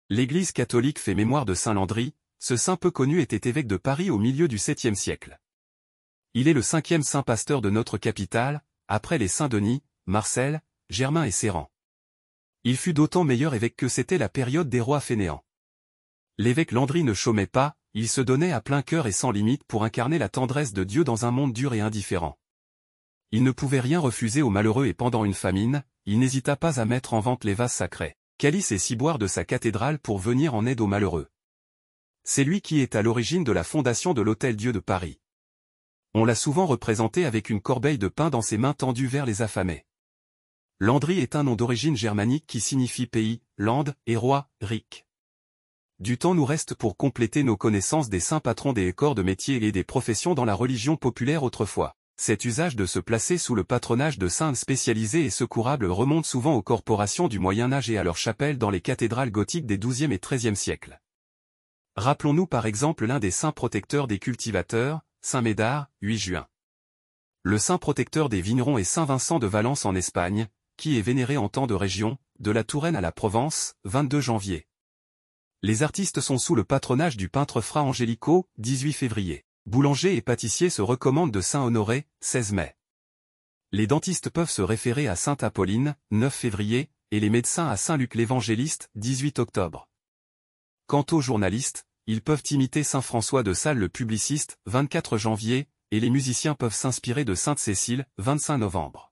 L'Église catholique fait mémoire de saint Landry. Ce saint peu connu était évêque de Paris au milieu du 7e siècle. Il est le 5e saint pasteur de notre capitale, après les saints Denis, Marcel, Germain et Séran. Il fut d'autant meilleur évêque que c'était la période des rois fainéants. L'évêque Landry ne chômait pas, il se donnait à plein cœur et sans limite pour incarner la tendresse de Dieu dans un monde dur et indifférent. Il ne pouvait rien refuser aux malheureux et pendant une famine, il n'hésita pas à mettre en vente les vases sacrés, calices et ciboires de sa cathédrale pour venir en aide aux malheureux. C'est lui qui est à l'origine de la fondation de l'Hôtel-Dieu de Paris. On l'a souvent représenté avec une corbeille de pain dans ses mains tendues vers les affamés. Landry est un nom d'origine germanique qui signifie pays, land, et roi, ric. Du temps nous reste pour compléter nos connaissances des saints patrons des corps de métier et des professions dans la religion populaire autrefois. Cet usage de se placer sous le patronage de saints spécialisés et secourables remonte souvent aux corporations du Moyen-Âge et à leurs chapelles dans les cathédrales gothiques des XIIe et XIIIe siècles. Rappelons-nous par exemple l'un des saints protecteurs des cultivateurs, saint Médard, 8 juin. Le saint protecteur des vignerons est saint Vincent de Valence en Espagne, qui est vénéré en temps de région, de la Touraine à la Provence, 22 janvier. Les artistes sont sous le patronage du peintre Fra Angelico, 18 février. Boulangers et pâtissiers se recommandent de saint Honoré, 16 mai. Les dentistes peuvent se référer à sainte Apolline, 9 février, et les médecins à saint Luc l'Évangéliste, 18 octobre. Quant aux journalistes, ils peuvent imiter saint François de Sales le publiciste, 24 janvier, et les musiciens peuvent s'inspirer de sainte Cécile, 25 novembre.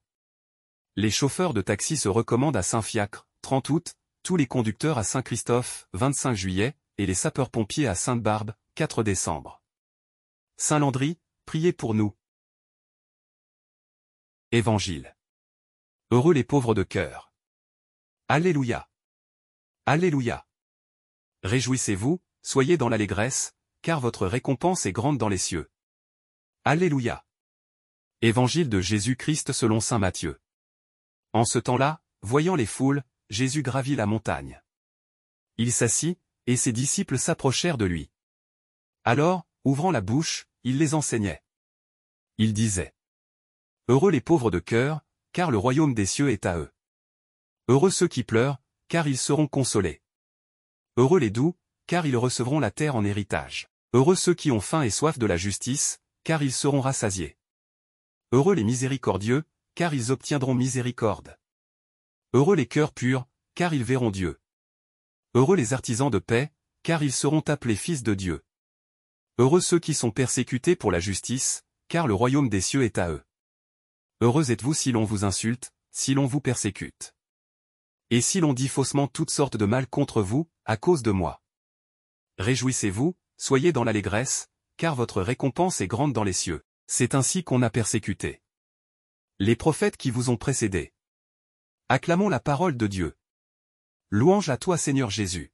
Les chauffeurs de taxi se recommandent à saint Fiacre, 30 août, tous les conducteurs à saint Christophe, 25 juillet, et les sapeurs-pompiers à Sainte-Barbe, 4 décembre. Saint Landry, priez pour nous. Évangile. Heureux les pauvres de cœur. Alléluia. Alléluia. Réjouissez-vous, soyez dans l'allégresse, car votre récompense est grande dans les cieux. Alléluia. Évangile de Jésus-Christ selon saint Matthieu. En ce temps-là, voyant les foules, Jésus gravit la montagne. Il s'assit, et ses disciples s'approchèrent de lui. Alors, ouvrant la bouche, il les enseignait. Il disait: Heureux les pauvres de cœur, car le royaume des cieux est à eux. Heureux ceux qui pleurent, car ils seront consolés. Heureux les doux, car ils recevront la terre en héritage. Heureux ceux qui ont faim et soif de la justice, car ils seront rassasiés. Heureux les miséricordieux, car ils obtiendront miséricorde. Heureux les cœurs purs, car ils verront Dieu. Heureux les artisans de paix, car ils seront appelés fils de Dieu. Heureux ceux qui sont persécutés pour la justice, car le royaume des cieux est à eux. Heureux êtes-vous si l'on vous insulte, si l'on vous persécute. Et si l'on dit faussement toutes sortes de mal contre vous, à cause de moi. Réjouissez-vous, soyez dans l'allégresse, car votre récompense est grande dans les cieux. C'est ainsi qu'on a persécuté les prophètes qui vous ont précédés. Acclamons la parole de Dieu. Louange à toi Seigneur Jésus.